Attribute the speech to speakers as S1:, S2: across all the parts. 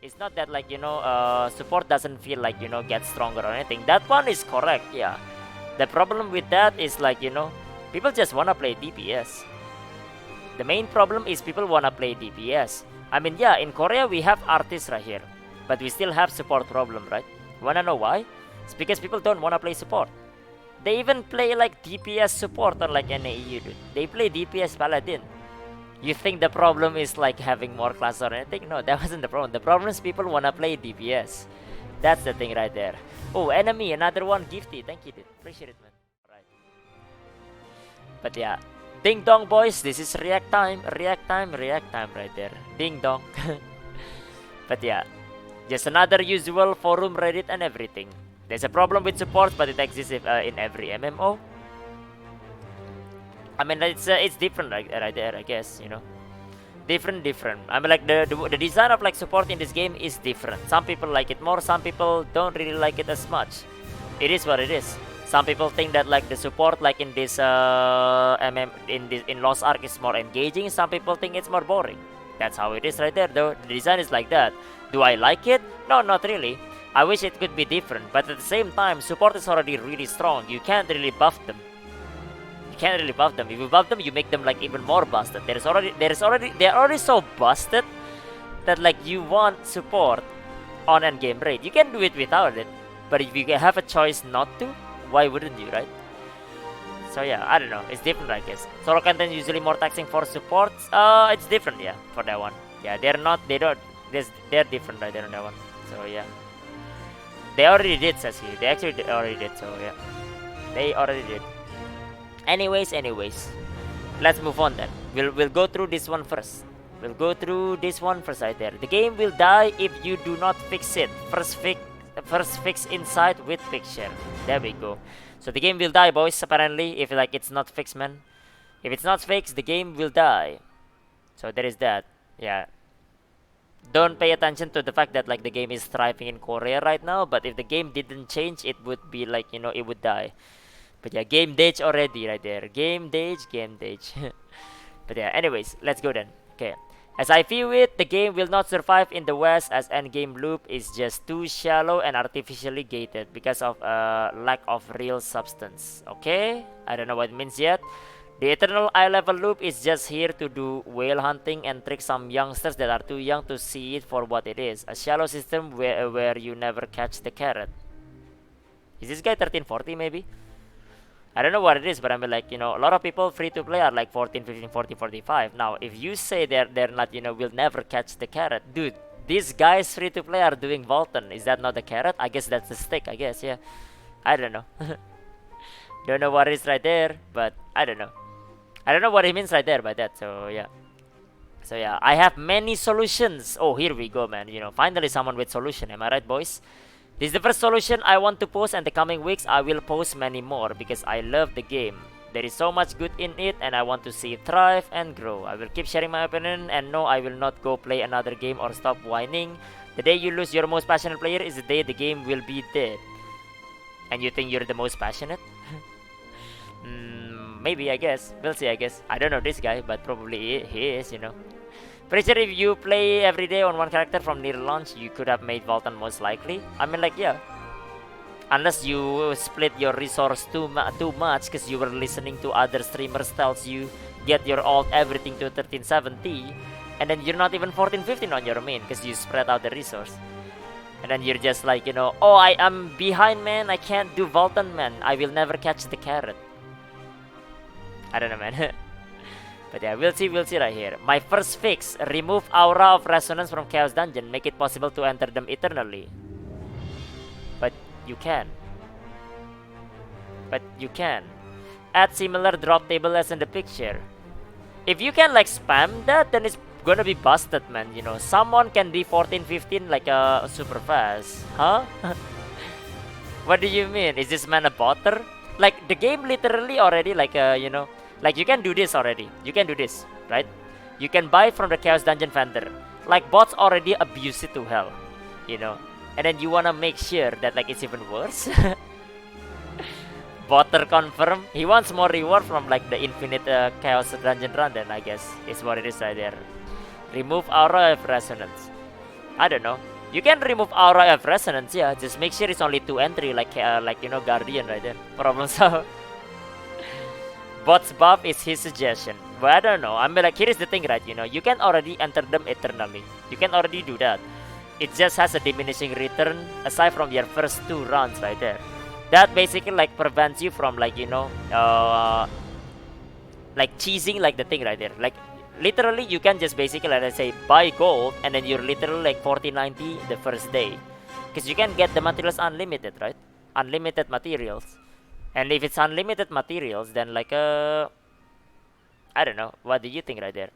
S1: It's not that like support doesn't feel like get stronger or anything. That one is correct, yeah. The problem with that is like people just wanna play DPS. The main problem is people wanna play DPS. I mean, yeah, in Korea we have artists right here, but we still have support problem, right? Wanna know why? It's because people don't wanna play support. They even play like DPS support on like NAEU, dude. They play DPS Paladin. You think the problem is like having more class or anything? No, that wasn't the problem. The problem is people wanna play DPS. That's the thing right there. Oh, enemy, another one, Gifty. Thank you, dude. Appreciate it, man. Alright. But yeah. Ding dong, boys. This is react time. React time, react time right there. Ding dong. But yeah. Just another usual forum, Reddit, and everything. There's a problem with support, but it exists in every MMO. I mean, it's different right there, I guess, different. I mean, like the design of like support in this game is different. Some people like it more, some people don't really like it as much. It is what it is. Some people think that like the support like in this in Lost Ark is more engaging. Some people think it's more boring. That's how it is right there, though. The design is like that. Do I like it? No, not really. I wish it could be different, but at the same time, support is already really strong. You can't really buff them. You can't really buff them. If you buff them, you make them like even more busted. They're already so busted that like you want support on endgame raid. You can do it without it, but if you have a choice not to, why wouldn't you, right? So yeah, I don't know. It's different, I guess. Solo content usually more taxing for supports. It's different, yeah, for that one. Yeah, they're different right there on that one. So yeah. They already did, says he. They actually already did, so yeah. They already did. Anyways. Let's move on then. We'll go through this one first. We'll go through this one first right there. The game will die if you do not fix it. First fix inside with picture. There we go. So the game will die, boys, apparently, if like it's not fixed, man. If it's not fixed, the game will die. So there is that. Yeah. Don't pay attention to the fact that like the game is thriving in Korea right now, but if the game didn't change, it would be like it would die. But yeah, game dage already right there. Game dage. But yeah, anyways, let's go then. Okay. As I view it, the game will not survive in the West as endgame loop is just too shallow and artificially gated because of lack of real substance. Okay? I don't know what it means yet. The eternal eye level loop is just here to do whale hunting and trick some youngsters that are too young to see it for what it is. A shallow system where you never catch the carrot. Is this guy 1340 maybe? I don't know what it is, but I mean like, a lot of people free to play are like 14, 15, 40, 45. Now, if you say they're not, will never catch the carrot. Dude, these guys free to play are doing Volton. Is that not the carrot? I guess that's the stick, I guess, yeah. I don't know. Don't know what it is right there, but I don't know. I don't know what he means right there by that, so yeah. So yeah, I have many solutions. Oh, here we go, man. Finally someone with solution. Am I right, boys? This is the first solution I want to post, and the coming weeks I will post many more because I love the game. There is so much good in it, and I want to see it thrive and grow. I will keep sharing my opinion, and no, I will not go play another game or stop whining. The day you lose your most passionate player is the day the game will be dead. And you think you're the most passionate? Maybe, I guess. We'll see, I guess. I don't know this guy, but probably he is, Pretty sure if you play every day on one character from near launch, you could have made Volton most likely. I mean, like, yeah. Unless you split your resource too much because you were listening to other streamers tells you get your ult everything to 1370, and then you're not even 1415 on your main because you spread out the resource. And then you're just like, oh, I am behind, man. I can't do Volton, man. I will never catch the carrot. I don't know, man. But yeah, we'll see right here. My first fix, remove Aura of Resonance from Chaos Dungeon. Make it possible to enter them eternally. But you can. Add similar drop table as in the picture. If you can like spam that, then it's gonna be busted, man. Someone can be 14-15 like super fast. Huh? What do you mean? Is this man a botter? Like the game literally already like like you can do this already. You can do this, right? You can buy from the Chaos Dungeon vendor. Like bots already abuse it to hell, And then you wanna make sure that like it's even worse. Botter confirm. He wants more reward from like the infinite Chaos Dungeon run. Then I guess is what it is right there. Remove Aura of Resonance. I don't know. You can remove Aura of Resonance, yeah. Just make sure it's only 2 entry, like you know, Guardian right there. Problem solved. Bot's buff is his suggestion. But I don't know. I mean, like, here's the thing, right? You know, you can already enter them eternally. You can already do that. It just has a diminishing return aside from your first 2 rounds right there. That basically like prevents you from like, you know, like cheesing like the thing right there. Like literally you can just basically, let's say, buy gold and then you're literally like 40-90 the first day. Because you can get the materials unlimited, right? Unlimited materials. And if it's unlimited materials, then like I don't know. What do you think right there?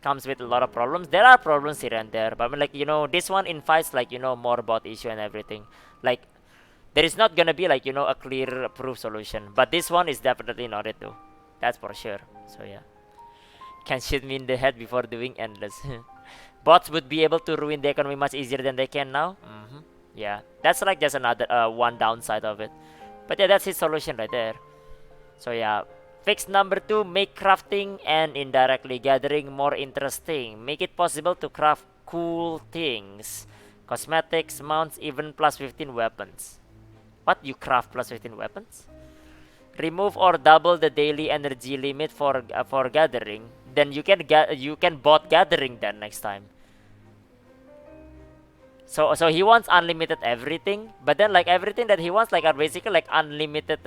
S1: Comes with a lot of problems. There are problems here and there, but I mean, like, you know, this one invites like, you know, more bot issue and everything. Like there is not gonna be like, you know, a clear proof solution, but this one is definitely not it though. That's for sure. So yeah, can shoot me in the head before doing endless. Bots would be able to ruin the economy much easier than they can now. Yeah, that's like just another one downside of it. But yeah, that's his solution right there. So yeah, fix number 2, make crafting and indirectly gathering more interesting. Make it possible to craft cool things, cosmetics, mounts, even plus 15 weapons. What, you craft plus 15 weapons? Remove or double the daily energy limit for gathering. Then you can bot gathering then next time. So he wants unlimited everything, but then like everything that he wants like are basically like unlimited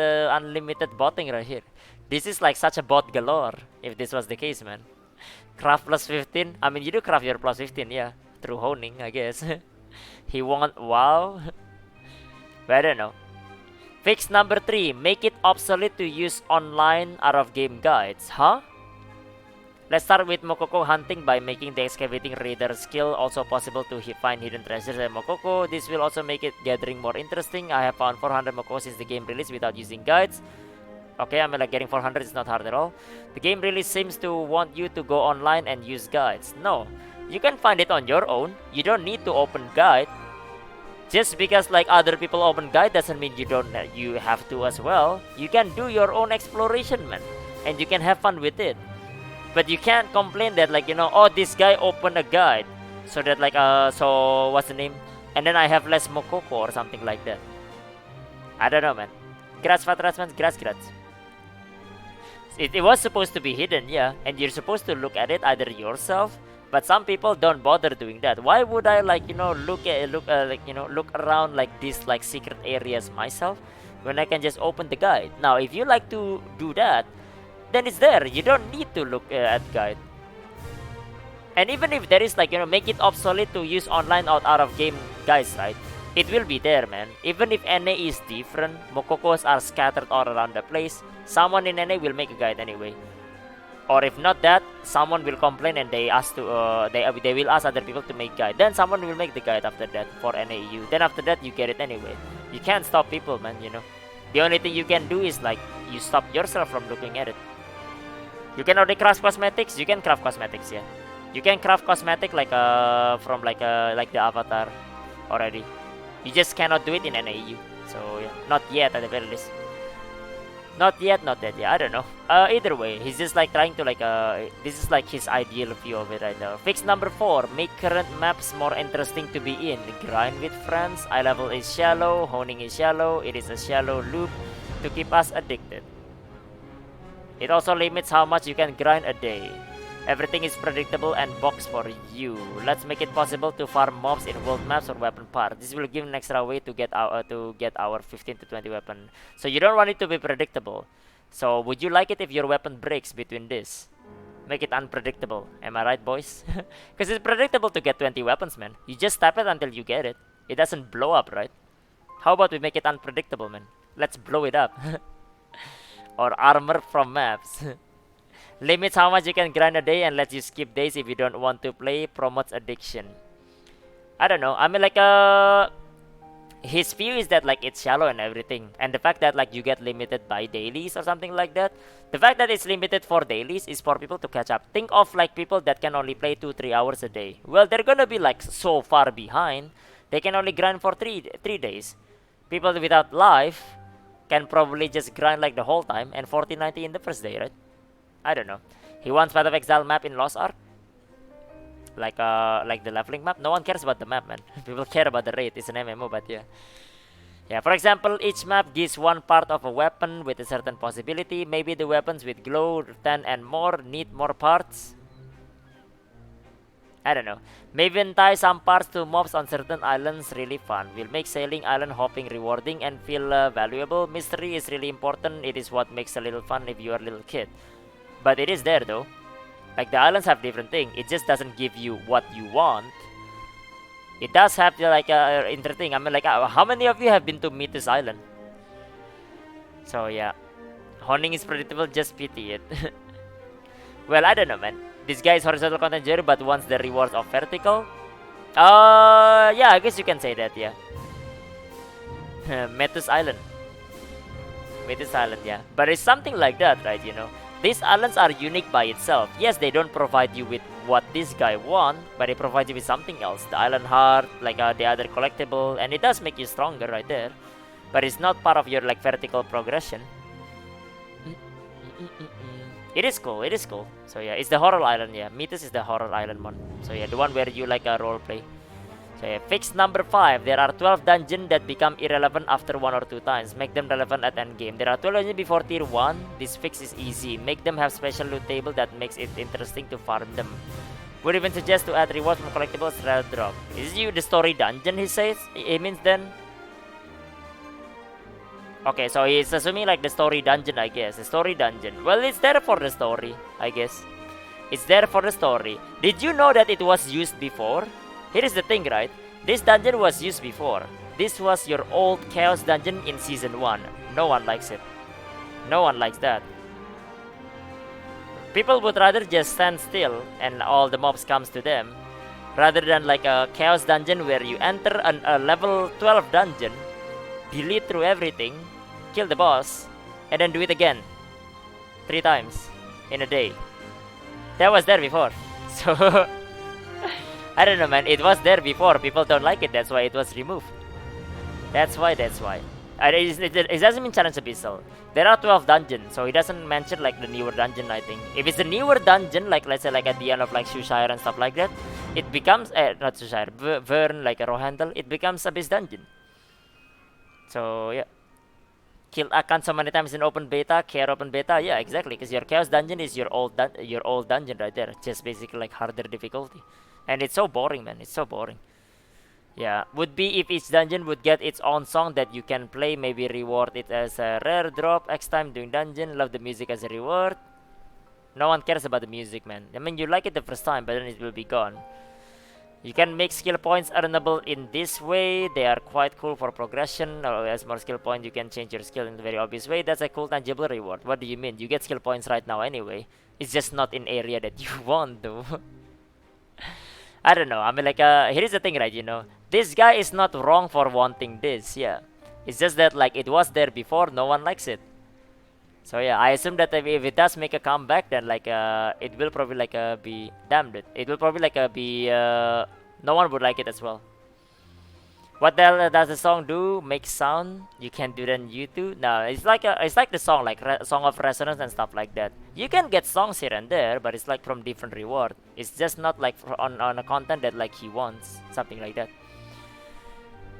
S1: botting right here. This is like such a bot galore if this was the case, man. Craft plus 15. I mean, you do craft your plus 15, yeah, through honing, I guess. He want wow. But I don't know. Fix number 3. Make it obsolete to use online out-of-game guides. Huh? Let's start with Mokoko hunting by making the excavating raider skill also possible to find hidden treasures at Mokoko. This will also make it gathering more interesting. I have found 400 Mokoko since the game release without using guides. Okay, I mean like getting 400 is not hard at all. The game really seems to want you to go online and use guides. No, you can find it on your own. You don't need to open guide. Just because like other people open guide doesn't mean you have to as well. You can do your own exploration, man, and you can have fun with it. But you can't complain that like, you know, oh, this guy opened a guide, so that like so what's the name? And then I have less Mokoko or something like that. I don't know, man. Grass man, grass. It was supposed to be hidden, yeah, and you're supposed to look at it either yourself. But some people don't bother doing that. Why would I like, you know, look around like these like secret areas myself when I can just open the guide? Now, if you like to do that, then it's there. You don't need to look at guide. And even if there is like, you know, make it obsolete to use online out of game guys, right? It will be there, man. Even if NA is different, Mokokos are scattered all around the place, someone in NA will make a guide anyway. Or if not that, someone will complain and they ask to they will ask other people to make guide. Then someone will make the guide after that for NAU. Then after that you get it anyway. You can't stop people, man, you know. The only thing you can do is like you stop yourself from looking at it. You can already craft cosmetics. You can craft cosmetics, yeah. You can craft cosmetic like from like the avatar already. You just cannot do it in NAU. So yeah, not yet at the very least. Not yet, yeah, I don't know. Either way, he's just like trying to like this is like his ideal view of it right now. Fix number 4, make current maps more interesting to be in. Grind with friends, eye level is shallow, honing is shallow, it is a shallow loop to keep us addicted. It also limits how much you can grind a day. Everything is predictable and boxed for you. Let's make it possible to farm mobs in world maps or weapon parts. This will give an extra way to get our 15 to 20 weapon. So you don't want it to be predictable. So would you like it if your weapon breaks between this? Make it unpredictable. Am I right, boys? Because it's predictable to get 20 weapons, man. You just tap it until you get it. It doesn't blow up, right? How about we make it unpredictable, man? Let's blow it up. Or armor from maps. Limits how much you can grind a day and lets you skip days if you don't want to play. Promotes addiction. I don't know. I mean like his view is that like it's shallow and everything, and the fact that like you get limited by dailies or something like that. The fact that it's limited for dailies is for people to catch up. Think of like people that can only play 2-3 hours a day. Well, they're gonna be like so far behind. They can only grind for three days. People without life can probably just grind like the whole time and 40-90 in the first day, right? I don't know. He wants Path of Exile map in Lost Ark. like the leveling map. No one cares about the map, man. People care about the raid. It's an MMO, but yeah. Yeah, for example, each map gives one part of a weapon with a certain possibility. Maybe the weapons with glow, 10 and more need more parts. I don't know. Maybe tie some parts to mobs on certain islands really fun. Will make sailing island hopping rewarding and feel valuable. Mystery is really important. It is what makes a little fun if you are a little kid. But it is there though. Like the islands have different thing. It just doesn't give you what you want. It does have like interesting. I mean, like how many of you have been to Metis Island? So yeah, honing is predictable. Just pity it. Well, I don't know, man. This guy is horizontal content genre, but wants the rewards of vertical. Yeah, I guess you can say that. Yeah. Metis Island. Metis Island, yeah. But it's something like that, right? You know. These islands are unique by itself. Yes, they don't provide you with what this guy wants, but they provide you with something else. The island heart, like the other collectible, and it does make you stronger right there. But it's not part of your like vertical progression. It is cool, it is cool. So yeah, it's the horror island, yeah. Metis is the horror island one. So yeah, the one where you like a role play. So yeah, fix number 5. There are 12 dungeons that become irrelevant after 1 or 2 times. Make them relevant at endgame. There are 12 dungeons before tier 1. This fix is easy. Make them have special loot table that makes it interesting to farm them. Would even suggest to add rewards from collectibles rare drop. Is you the story dungeon he says? It means then? Okay, so he's assuming like the story dungeon, I guess. The story dungeon. Well, it's there for the story, I guess. It's there for the story. Did you know that it was used before? Here is the thing, right? This dungeon was used before. This was your old chaos dungeon in season 1. No one likes it. No one likes that. People would rather just stand still and all the mobs comes to them, rather than like a chaos dungeon where you enter a level 12 dungeon, delete through everything, kill the boss, and then do it again 3 times in a day. That was there before. So I don't know, man. It was there before. People don't like it. That's why it was removed. That's why. It doesn't mean challenge abyssal. There are 12 dungeons, so it doesn't mention like the newer dungeon, I think. If it's a newer dungeon, like let's say like at the end of like Shushire and stuff like that, it becomes not Shushire, Vern, like a Rohandel, it becomes Abyss dungeon. So yeah. Kill Akan so many times in open beta, care open beta, yeah, exactly, because your chaos dungeon is your old dungeon right there, just basically like harder difficulty, and it's so boring, man. It's so boring. Yeah, would be if each dungeon would get its own song that you can play, maybe reward it as a rare drop X time doing dungeon. Love the music as a reward. No one cares about the music, man. I mean, you like it the first time, but then it will be gone. You can make skill points earnable in this way. They are quite cool for progression. Or as more skill points, you can change your skill in a very obvious way. That's a cool tangible reward. What do you mean? You get skill points right now anyway. It's just not in area that you want though. I don't know. I mean, like, here's the thing, right? You know, this guy is not wrong for wanting this. Yeah, it's just that like it was there before. No one likes it. So yeah, I assume that if it does make a comeback, then like it will probably like be damned. It will probably like be no one would like it as well. What the hell does the song do? Make sound? You can do that on YouTube? No, it's like the song, like song of resonance and stuff like that. You can get songs here and there, but it's like from different reward. It's just not like on a content that like he wants, something like that.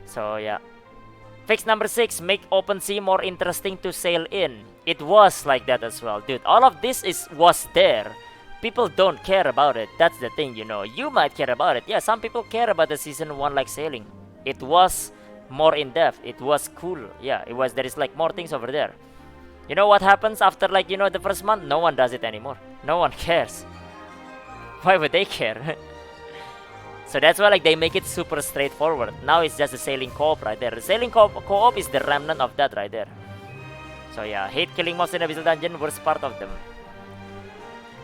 S1: So yeah. Fix number 6, make open sea more interesting to sail in. It was like that as well, dude. All of this was there. People don't care about it. That's the thing, you know. You might care about it. Yeah, some people care about the season 1 like sailing. It was more in depth. It was cool. Yeah, it was. There is like more things over there. You know what happens after like, you know, the first month? No one does it anymore. No one cares. Why would they care? So that's why like they make it super straightforward. Now it's just a sailing co-op right there. The sailing co-op is the remnant of that right there. So yeah, hate killing mobs in Abyssal Dungeon, worst part of them.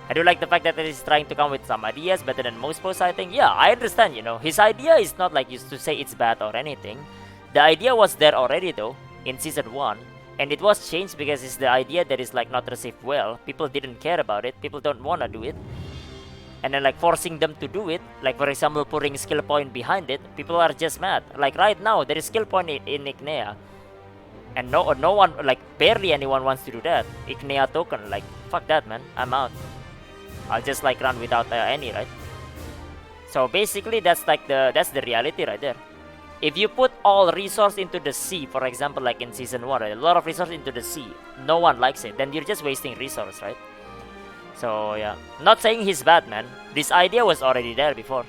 S1: I do like the fact that it is trying to come with some ideas better than most posts, I think. Yeah, I understand, you know. His idea is not like used to say it's bad or anything. The idea was there already though, in season 1. And it was changed because it's the idea that is like not received well. People didn't care about it. People don't wanna do it. And then like forcing them to do it, like for example putting skill point behind it, people are just mad. Like right now, there is skill point in Ignea. And no one, like barely anyone wants to do that. Ignea token, like fuck that, man. I'm out. I'll just like run without any, right? So basically, that's the reality right there. If you put all resource into the sea, for example, like in season 1, right, a lot of resource into the sea, no one likes it, then you're just wasting resource, right? So yeah, not saying he's bad, man. This idea was already there before,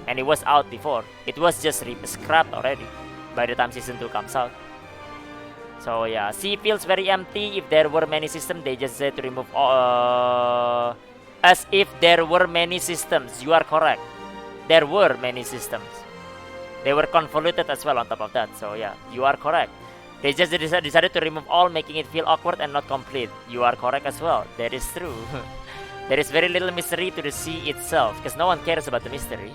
S1: and it was out before. It was just scrapped already by the time season 2 comes out. So yeah, sea feels very empty. If there were many systems, they just said to remove as if there were many systems. You are correct. There were many systems. They were convoluted as well on top of that. So yeah, you are correct. They just decided to remove all, making it feel awkward and not complete. You are correct as well. That is true. There is very little mystery to the sea itself, because no one cares about the mystery.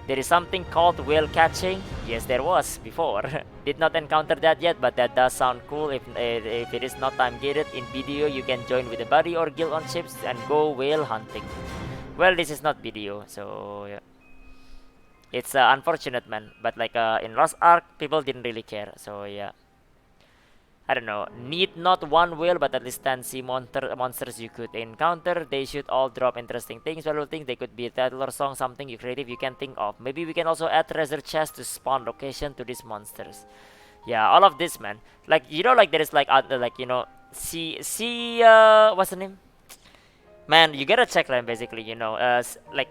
S1: There is something called whale catching. Yes, there was before. Did not encounter that yet, but that does sound cool. If it is not time gated in video, you can join with a buddy or guild on ships and go whale hunting. Well, this is not video, so yeah. It's unfortunate, man. But like in Lost Ark, people didn't really care. So yeah. I don't know. Need not one whale, but at least 10 sea monsters you could encounter. They should all drop interesting things, valuable things. They could be a title or song, something you creative you can think of. Maybe we can also add treasure chests to spawn location to these monsters. Yeah, all of this, man. Like like there is like like what's the name? Man, you gotta check them basically. Like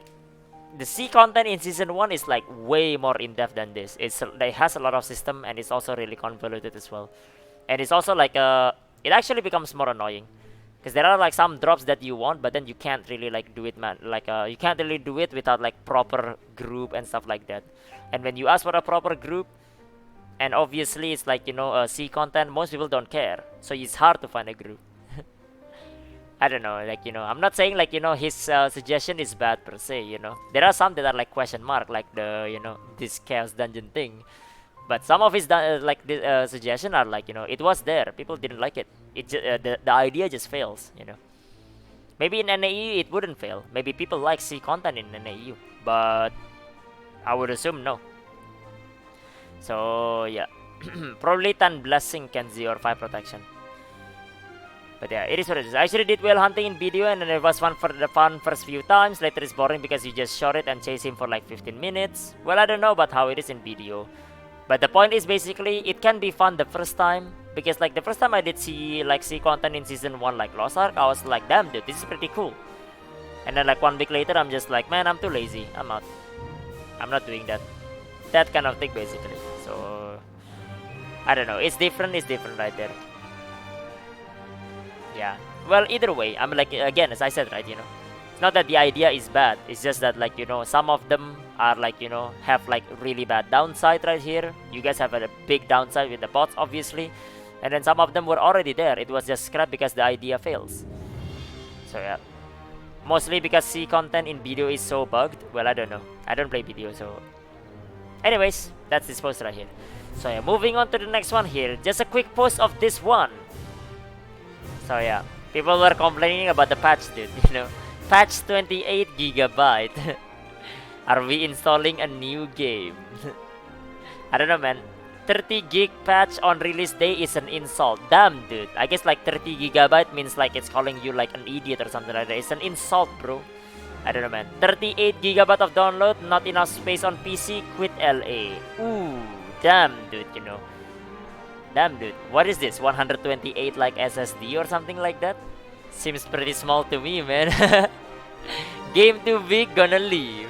S1: the sea content in season 1 is like way more in depth than this. It has a lot of system and it's also really convoluted as well. And it's also like it actually becomes more annoying because there are like some drops that you want, but then you can't really like do it, man. Like you can't really do it without like proper group and stuff like that. And when you ask for a proper group, and obviously it's like sea content, most people don't care, so it's hard to find a group. I don't know, like I'm not saying like his suggestion is bad per se. There are some that are like question mark, like the this chaos dungeon thing. But some of his suggestion are like it was there, people didn't like it. The idea just fails. Maybe in NAEU it wouldn't fail. Maybe people like sea content in NAEU, but I would assume no. So yeah, probably 10 blessing Kenzie or 5 protection. But yeah, it is what it is. I actually did whale hunting in video, and then it was fun for the first few times. Later it's boring because you just shot it and chase him for like 15 minutes. Well, I don't know about how it is in video. But the point is basically it can be fun the first time, because like the first time I did see content in season 1 like Lost Ark, I was like, damn dude, this is pretty cool. And then like 1 week later I'm just like, man, I'm too lazy, I'm out. I'm not doing that. That kind of thing basically. So I don't know, it's different right there. Yeah. Well, either way, I'm like, again, as I said, right, it's not that the idea is bad. It's just that like some of them are like have like really bad downside right here. You guys have a big downside with the bots, obviously, and then some of them were already there. It was just scrapped because the idea fails. So yeah, mostly because sea content in video is so bugged. Well, I don't know. I don't play video, so. Anyways, that's this post right here. So yeah, moving on to the next one here. Just a quick post of this one. So yeah, people were complaining about the patch, dude. Patch 28 GB. Are we installing a new game? I don't know, man. 30 gig patch on release day is an insult. Damn, dude. I guess like 30 GB means like it's calling you like an idiot or something like that. It's an insult, bro. I don't know, man. 38 GB of download, not enough space on PC. Quit LA. Ooh, damn, dude. Damn, dude. What is this? 128 like SSD or something like that? Seems pretty small to me, man. Game too big, gonna leave.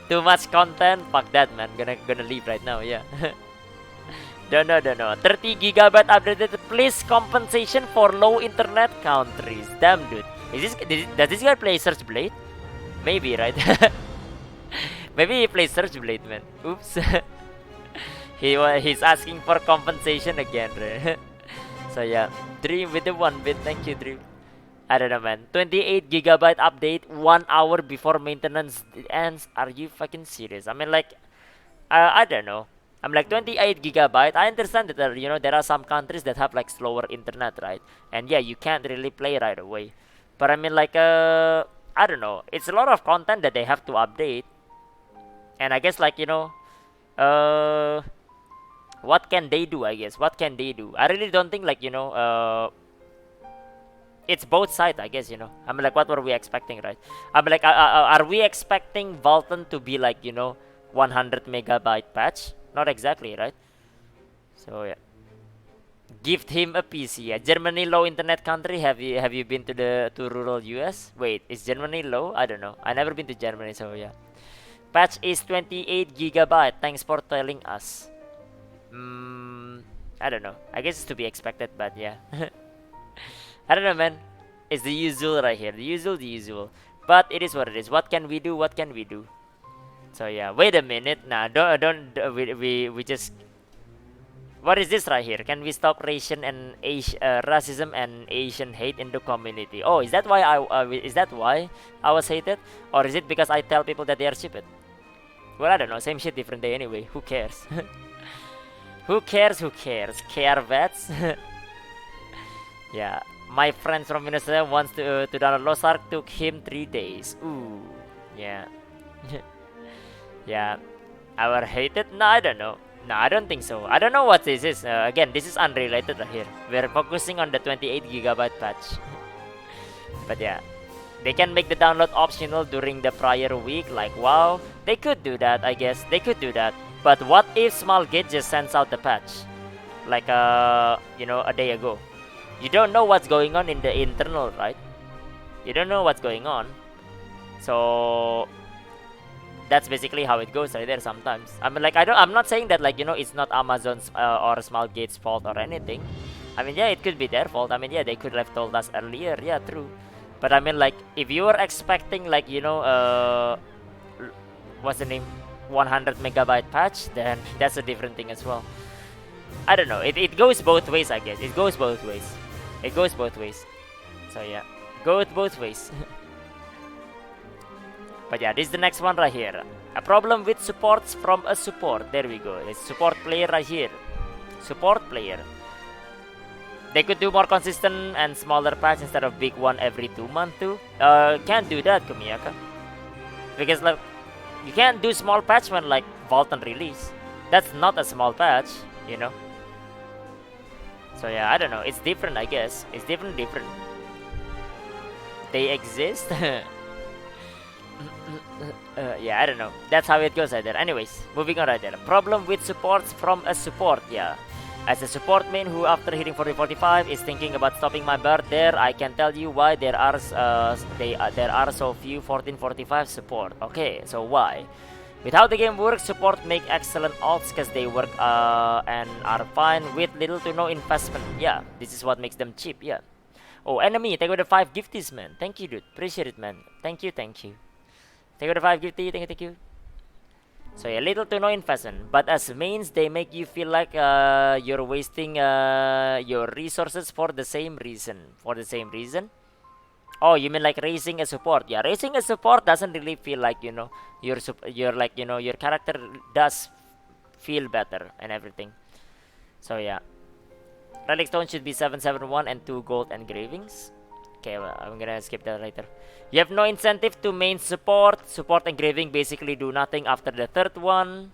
S1: Too much content, fuck that, man. Gonna leave right now, yeah. Don't know. 30 GB updated, please compensation for low internet countries. Damn, dude. Does this guy play Search Blade? Maybe, right? Maybe he plays Search Blade, man. Oops. He's asking for compensation again, right? So yeah, Dream with the 1 bit. Thank you, Dream. I don't know, man. 28 GB update 1 hour before maintenance ends. Are you fucking serious? I mean, like, I don't know. I'm like 28 GB. I understand that there are some countries that have like slower internet, right? And yeah, you can't really play right away. But I mean, like, I don't know. It's a lot of content that they have to update. And I guess like what can they do? I guess what can they do? I really don't think like it's both sides, I guess, you know. I mean, like, what were we expecting, right? I mean, like, are we expecting Vulcan to be like, you know, 100 megabyte patch? Not exactly, right? So yeah, gift him a PC. Yeah, Germany low internet country. Have you been to the to rural US? Wait, is Germany low? I don't know. I never been to Germany, so yeah. Patch is 28 gigabyte. Thanks for telling us. Hmm, I don't know. I guess it's to be expected, but yeah. I don't know, man. It's the usual right here. The usual. But it is what it is. What can we do? What can we do? So yeah. Wait a minute. Nah, we just. What is this right here? Can we stop racism and Asian hate in the community? Oh, is that why I was hated, or is it because I tell people that they are stupid? Well, I don't know. Same shit, different day anyway. Who cares? Who cares? Who cares? Care vets? Yeah. My friends from Minnesota wants to download Lost Ark. Took him 3 days. Ooh. Yeah. Yeah. Our hated? No, I don't know. No, I don't think so. I don't know what this is. Again, this is unrelated right here. We're focusing on the 28 gigabyte patch. But yeah, they can make the download optional during the prior week. Like, wow, they could do that. I guess they could do that. But what if Smallgate just sends out the patch, like you know, a day ago? You don't know what's going on in the internal, right? You don't know what's going on. So that's basically how it goes right there sometimes. I mean, like, I'm not saying that, like, you know, it's not Amazon's or Smallgate's fault or anything. I mean, yeah, it could be their fault. I mean, yeah, they could have told us earlier. Yeah, true. But I mean, like, if you were expecting, like, you know, what's the name, 100 megabyte patch, then that's a different thing as well. I don't know. It goes both ways, I guess. It goes both ways. It goes both ways. So yeah, goes both ways. But yeah, this is the next one right here. A problem with supports from a support. There we go. It's support player right here. Support player. They could do more consistent and smaller patch instead of big one every 2 months too. Can't do that, Kumiyaka. Because, like, you can't do small patch when, like, Vulcan release. That's not a small patch, you know. So yeah, I don't know. It's different, I guess. It's different. They exist. Yeah, I don't know. That's how it goes right there. Anyways, moving on right there. Problem with supports from a support. Yeah. As a support main who after hitting 40-45 is thinking about stopping my bird there, I can tell you why there are so few 1445 support. Okay, so why? With how the game works, support make excellent ults because they work and are fine with little to no investment. Yeah, this is what makes them cheap. Yeah. Oh, enemy, take away the 5 gifties, man. Thank you, dude. Appreciate it, man. Thank you. Take away the 5 gifty. Thank you. So yeah, little to no investment, but as mains, they make you feel like you're wasting your resources for the same reason. Oh, you mean like raising a support? Yeah, raising a support doesn't really feel like, you know, you're like, you know, your character does feel better and everything. So yeah, relic stone should be 771 and 2 gold engravings. Okay, well, I'm gonna skip that later. You have no incentive to main support. Support engraving basically do nothing after the third one.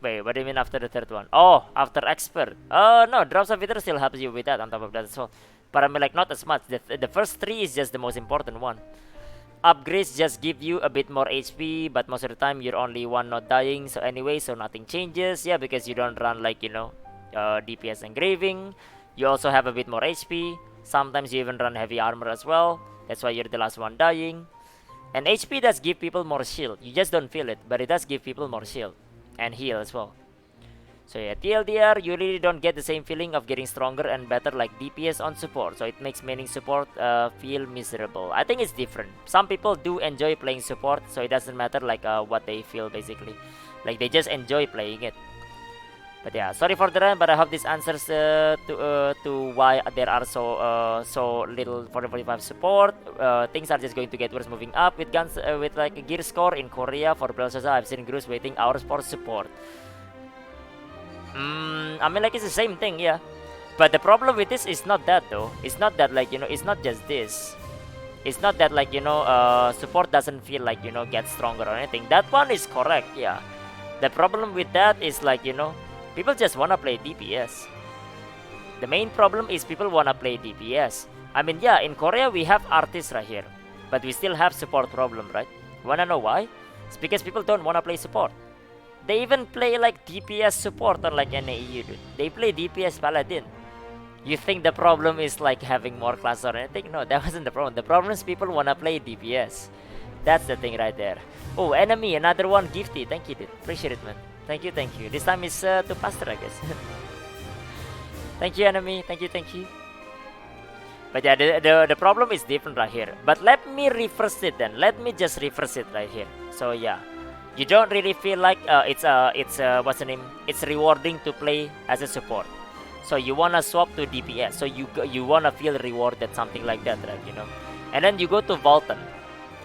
S1: Wait, what do you mean after the third one? Oh, after expert. Oh no, drops of wither still helps you with that on top of that as well. But I mean, like, not as much. The first 3 is just the most important one. Upgrades just give you a bit more HP, but most of the time you're only one not dying. So anyway, so nothing changes. Yeah, because you don't run, like, you know, DPS engraving. You also have a bit more HP. Sometimes you even run heavy armor as well. That's why you're the last one dying. And HP does give people more shield. You just don't feel it, but it does give people more shield and heal as well. So yeah, TLDR, you really don't get the same feeling of getting stronger and better like DPS on support. So it makes maining support feel miserable. I think it's different. Some people do enjoy playing support, so it doesn't matter like what they feel basically. Like they just enjoy playing it. But yeah, sorry for the rant, but I hope this answers to why there are so little 40-45 support. Things are just going to get worse moving up with guns with like a gear score in Korea for Belshazzar. I've seen groups waiting hours for support. I mean, like, it's the same thing, yeah. But the problem with this is not that though. It's not that, like, you know, it's not just this. It's not that, like, you know, support doesn't feel like, you know, get stronger or anything. That one is correct, yeah. The problem with that is, like, you know, people just wanna play DPS. The main problem is people wanna play DPS. I mean, yeah, in Korea we have artists right here, but we still have support problem, right? Wanna know why? It's because people don't wanna play support. They even play like DPS support on like NAEU, dude. They play DPS Paladin. You think the problem is like having more classes or anything? No, that wasn't the problem. The problem is people wanna play DPS. That's the thing right there. Oh, enemy, another one gifty. Thank you, dude. Appreciate it, man. Thank you, thank you. This time is to Pastor, I guess. Thank you, enemy. Thank you, thank you. But yeah, the problem is different right here. But let me reverse it then. Let me just reverse it right here. So yeah, you don't really feel like it's what's the name? It's rewarding to play as a support. So you wanna swap to DPS. So you wanna feel rewarded, something like that, right? You know. And then you go to Vulcan,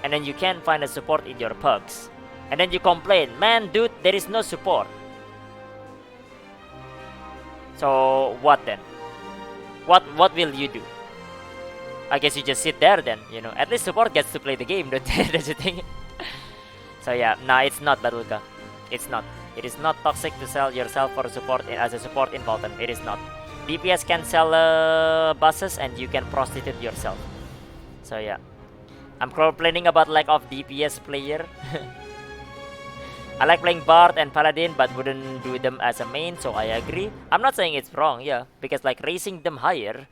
S1: and then you can't find a support in your pugs, and then you complain, man, dude, there is no support. So what then? What will you do? I guess you just sit there then, you know. At least support gets to play the game, don't they? That's the thing. So yeah, nah, it's not Batulka. It's not. It is not toxic to sell yourself for support as a support in Vulcan. It is not. DPS can sell buses and you can prostitute yourself. So yeah, I'm complaining about lack of DPS player. I like playing Bard and Paladin, but wouldn't do them as a main. So I agree. I'm not saying it's wrong, yeah, because like raising them higher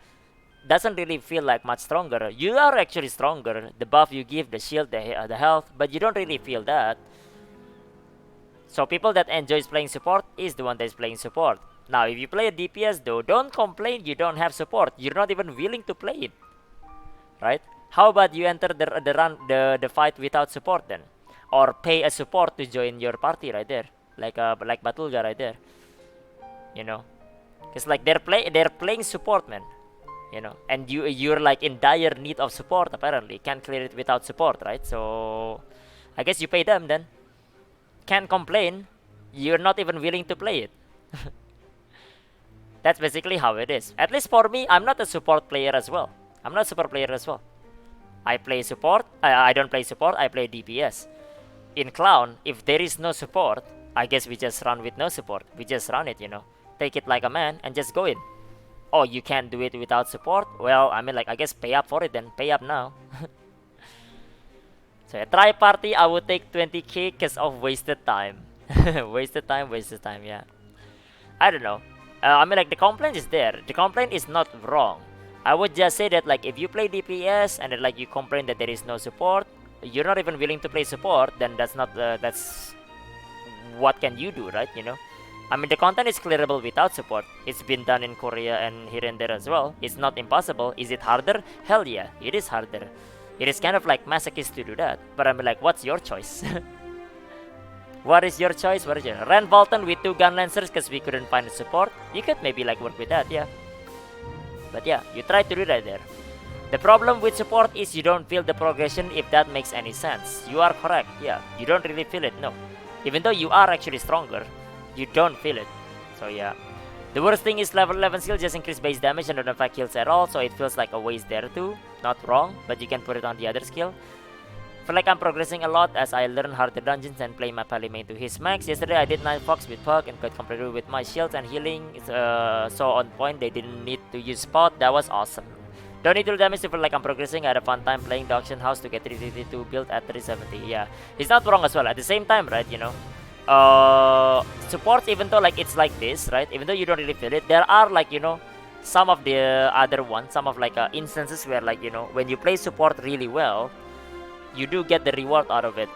S1: doesn't really feel like much stronger. You are actually stronger. The buff you give, the shield, the health, but you don't really feel that. So people that enjoys playing support is the one that is playing support. Now, if you play a DPS though, don't complain you don't have support. You're not even willing to play it, right? How about you enter the fight without support then, or pay a support to join your party right there, like Batulga right there. You know, it's like they're playing support, man. You know, and you're like in dire need of support apparently. Can't clear it without support, right? So I guess you pay them then. Can't complain. You're not even willing to play it. That's basically how it is. At least for me, I'm not a support player as well. I'm not a support player as well. I play support. I don't play support. I play DPS. In Clown, if there is no support, I guess we just run with no support. We just run it, you know. Take it like a man and just go in. Oh, you can't do it without support? Well, I mean, like, I guess pay up for it then. Pay up now. So, a try party, I would take 20k because of wasted time. wasted time, yeah. I don't know. I mean, like, the complaint is there. The complaint is not wrong. I would just say that, like, if you play DPS and then, like, you complain that there is no support, you're not even willing to play support, then that's not, that's... What can you do, right? You know? I mean, the content is clearable without support. It's been done in Korea and here and there as well. It's not impossible. Is it harder? Hell yeah, it is harder. It is kind of like masochist to do that. But I mean, like, what's your choice? What is your choice? What is your... Ran Bolton with 2 gun lancers because we couldn't find support. You could maybe like work with that, yeah. But yeah, you try to do that there. The problem with support is you don't feel the progression, if that makes any sense. You are correct, yeah. You don't really feel it, no. Even though you are actually stronger, you don't feel it. So yeah. The worst thing is level 11 skill just increase base damage and don't affect kills at all, so it feels like a waste there too. Not wrong, but you can put it on the other skill. Feel like I'm progressing a lot as I learn harder dungeons and play my pally main to his max. Yesterday I did 9 fox with Pug and got completed with my shields and healing. So on point, they didn't need to use spot. That was awesome. Don't need to do damage to feel like I'm progressing. I had a fun time playing the auction house to get 352 built at 370. Yeah, he's not wrong as well. At the same time, right, you know, support, even though like it's like this, right, even though you don't really feel it, there are like, you know, some of the other ones, some of like instances where like, you know, when you play support really well, you do get the reward out of it.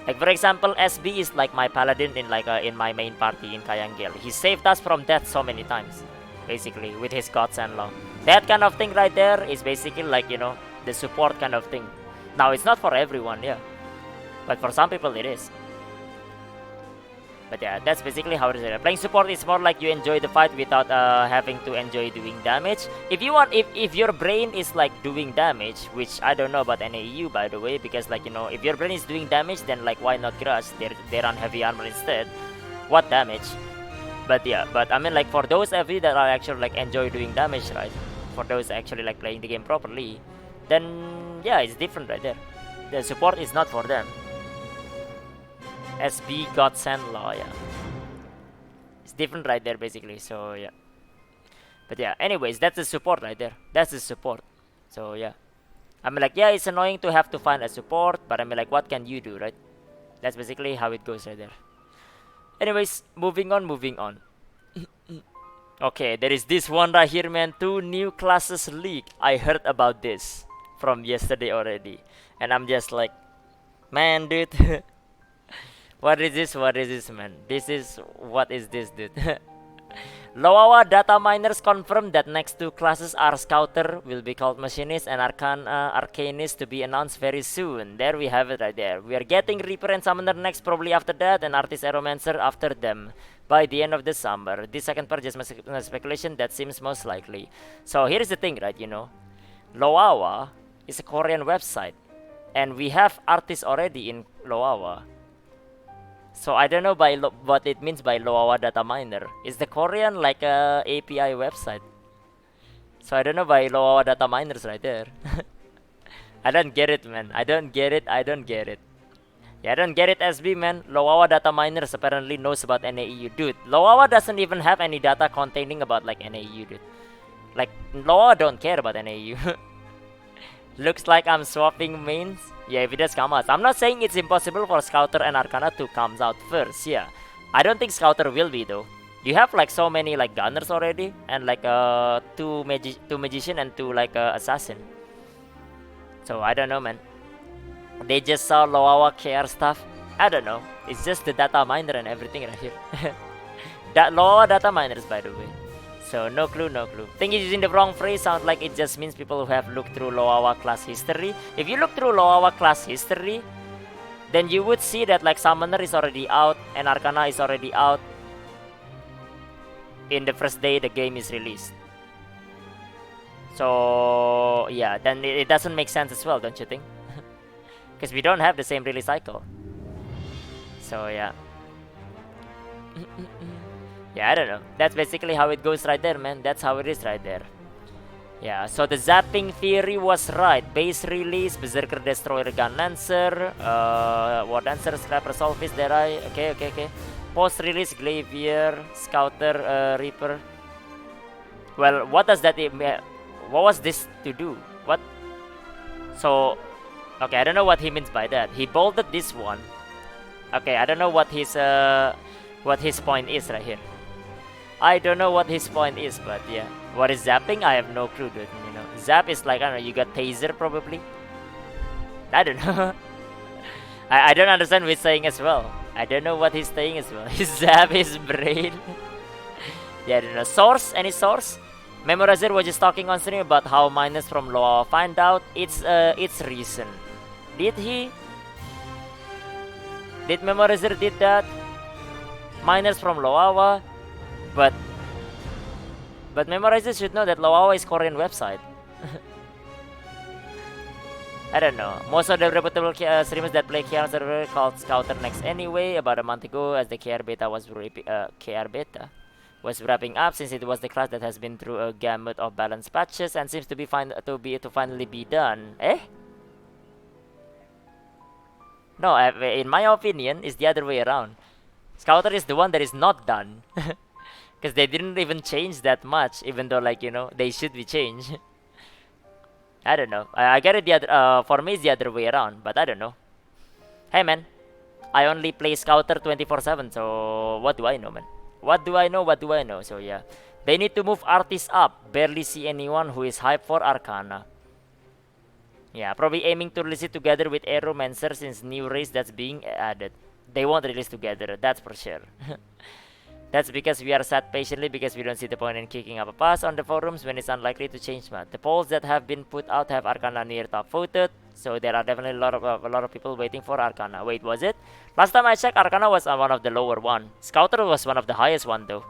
S1: Like for example, SB is like my paladin in like in my main party in Kayangel. He saved us from death so many times, basically, with his Gods and Law. That kind of thing right there is basically like, you know, the support kind of thing. Now it's not for everyone, yeah, but for some people it is. But yeah, that's basically how it is. Playing support is more like you enjoy the fight without having to enjoy doing damage. If you want, if your brain is like doing damage, which I don't know about NAEU by the way, because like, you know, if your brain is doing damage, then like why not Crush? They run heavy armor instead. What damage? But yeah, but I mean like for those of you that are actually like enjoy doing damage, right? For those actually like playing the game properly, then yeah, it's different right there. The support is not for them. SB Gods and Law, yeah. It's different right there basically, so yeah. But yeah, anyways, that's the support right there. That's the support. So yeah, I mean like yeah, it's annoying to have to find a support, but I mean like what can you do, right? That's basically how it goes right there. Anyways, moving on. Okay, there is this one right here, man. Two new classes leak. I heard about this from yesterday already, and I'm just like, man, dude, what is this? What is this, man? What is this, dude? Loawa data miners confirm that next two classes are Scouter will be called Machinist and Arcanist to be announced very soon. There we have it right there. We are getting Reaper and Summoner next probably after that and Artist Aeromancer after them by the end of the summer. This second part just speculation that seems most likely. So here's the thing, right, Loawa is a Korean website and we have artists already in Loawa. So I don't know what it means by Loawa data miner. Is the Korean like a API website? So I don't know by Loawa data miners right there. I don't get it, man. I don't get it. I don't get it. Yeah, I don't get it, SB, man. Loawa data miners apparently knows about NAEU, dude. Loawa doesn't even have any data containing about like NAEU, dude. Like Loawa don't care about NAEU. Looks like I'm swapping mains. Yeah, if it does come out. I'm not saying it's impossible for Scouter and Arcana to come out first, yeah. I don't think Scouter will be though. You have like so many like gunners already and like two magician and two like assassin. So I don't know, man. They just saw Loawa KR stuff. I don't know. It's just the data miner and everything right here. That Loawa data miners, by the way. So no clue, no clue. Think it's using the wrong phrase. Sounds like it just means people who have looked through Loawa class history. If you look through Loawa class history, then you would see that like Summoner is already out and Arcana is already out in the first day the game is released. So yeah, then it doesn't make sense as well, don't you think? Because we don't have the same release cycle. So yeah. Yeah, I don't know. That's basically how it goes right there, man. That's how it is right there. Yeah, so the zapping theory was right. Base release, Berserker Destroyer Gun Lancer, War Dancer, Scrapper Solfish, there I. Okay. Post release, Glavier, Scouter, Reaper. Well, what does that mean? What was this to do? What? So, okay, I don't know what he means by that. He bolded this one. Okay, I don't know what his point is right here. I don't know what his point is, but yeah. What is zapping? I have no clue, dude. Zap is like, I don't know, you got taser probably? I don't know. I don't understand what he's saying as well. I don't know what he's saying as well. He zap his brain. Yeah, I don't know. Source? Any source? Memorizer was just talking on stream about how miners from Loawa find out its reason. Did he? Did Memorizer did that? Miners from Loawa? But Memorizers should know that Loawa is Korean website. I don't know. Most of the reputable streamers that play KR server called Scouter next anyway. About a month ago, as the KR beta was wrapping up, since it was the class that has been through a gamut of balance patches and seems to be finally be done. Eh? No, in my opinion, it's the other way around. Scouter is the one that is not done. Because they didn't even change that much, even though, like, they should be changed. I don't know. I get it the other, for me it's the other way around, but I don't know. Hey, man. I only play Scouter 24/7, so what do I know, man? What do I know? So, yeah. They need to move artists up. Barely see anyone who is hyped for Arcana. Yeah, probably aiming to release it together with Aeromancer since new race that's being added. They won't release together, that's for sure. That's because we are sat patiently because we don't see the point in kicking up a fuss on the forums when it's unlikely to change much. The polls that have been put out have Arcana near top voted, so there are definitely a lot of people waiting for Arcana. Wait, was it? Last time I checked, Arcana was one of the lower one. Scouter was one of the highest one though.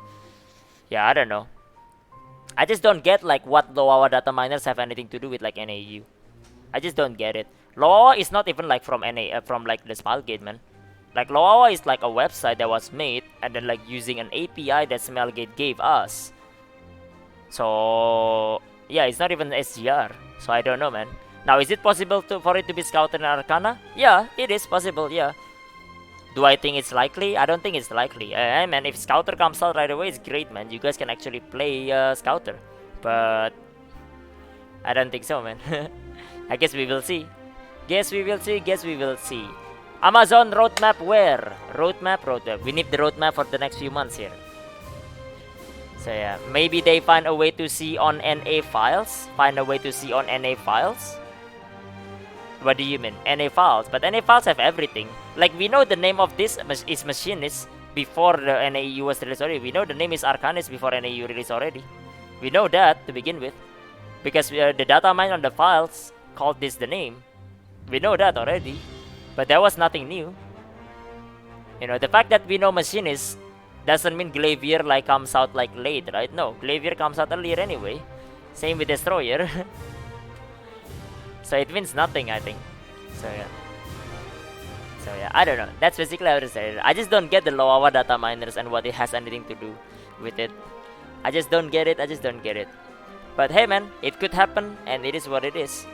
S1: Yeah, I don't know. I just don't get like what Loawa data miners have anything to do with like NAU. I just don't get it. Loawa is not even like from from like the Smilegate, man. Like Loawa is like a website that was made and then like using an API that Smilegate gave us. So yeah, it's not even SGR. So I don't know, man. Now, is it possible for it to be Scouter and Arcana? Yeah, it is possible. Yeah. Do I think it's likely? I don't think it's likely. Man, if Scouter comes out right away, it's great, man. You guys can actually play Scouter. But I don't think so, man. I guess we will see. Guess we will see. Guess we will see. Amazon roadmap where? Roadmap. We need the roadmap for the next few months here. So yeah, maybe they find a way to see on NA files. Find a way to see on NA files. What do you mean? NA files? But NA files have everything. Like, we know the name of this is Machinist before the NAU was released already. We know the name is Arcanist before NAU released already. We know that to begin with. Because the data mine on the files called this the name. We know that already. But there was nothing new. You know, the fact that we know Machinist doesn't mean Glavier like comes out like late, right? No, Glavier comes out earlier anyway. Same with Destroyer. So it means nothing, I think. So yeah, I don't know. That's basically how to say it. I just don't get the Loawa data miners and what it has anything to do with it. I just don't get it. But hey, man, it could happen, and it is what it is.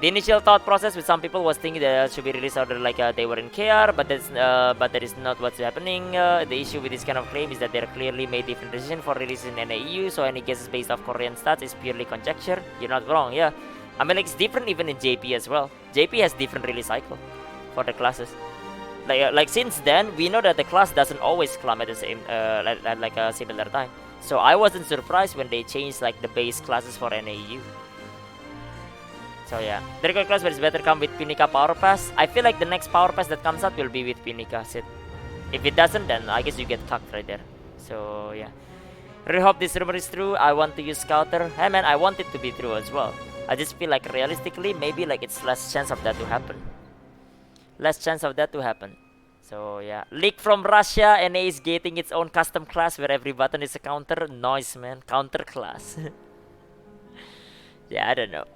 S1: The initial thought process with some people was thinking that it should be released order like they were in KR, but that is not what's happening. The issue with this kind of claim is that they're clearly made different decisions for release in NAU, so any guesses based off Korean stats is purely conjecture. You're not wrong, yeah. I mean, like, it's different even in JP as well. JP has different release cycle for the classes. Like since then, we know that the class doesn't always climb at the same like a similar time. So I wasn't surprised when they changed like the base classes for NAU. So yeah, the regular class is better come with Pinika Power Pass. I feel like the next Power Pass that comes out will be with Pinika Sid. If it doesn't, then I guess you get cucked right there. So yeah, really hope this rumor is true. I want to use Scouter. Hey man, I want it to be true as well. I just feel like realistically, maybe like it's less chance of that to happen. So yeah, leak from Russia. NA is getting its own custom class where every button is a counter. Noise, man, counter class. Yeah, I don't know.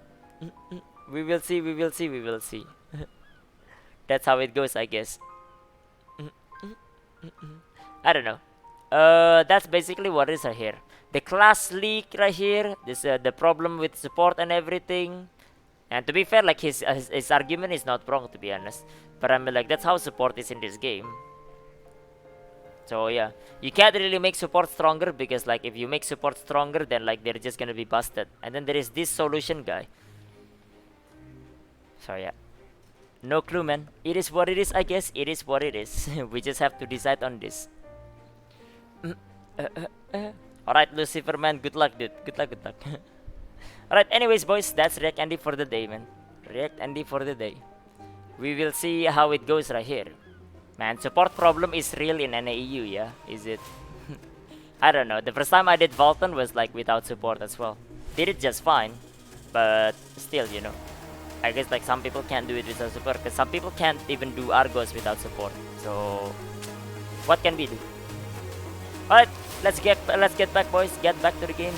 S1: We will see. That's how it goes, I guess. I don't know. That's basically what is here. The class leak right here. This the problem with support and everything. And to be fair, like his argument is not wrong, to be honest. But I mean, like, that's how support is in this game. So yeah, you can't really make support stronger because like if you make support stronger, then like they're just gonna be busted. And then there is this solution guy. So yeah, no clue, man. It is what it is, I guess. It is what it is. We just have to decide on this. Alright, Lucifer, man. Good luck, dude. Good luck. Alright, anyways, boys, that's React Andy for the day, man. React Andy for the day. We will see how it goes right here. Man, support problem is real in NAEU, yeah? Is it? I don't know. The first time I did Volton was like without support as well. Did it just fine. But still, you know. I guess like some people can't do it without support. Because some people can't even do Argos without support. So, what can we do? Alright, let's get back, boys. Get back to the game.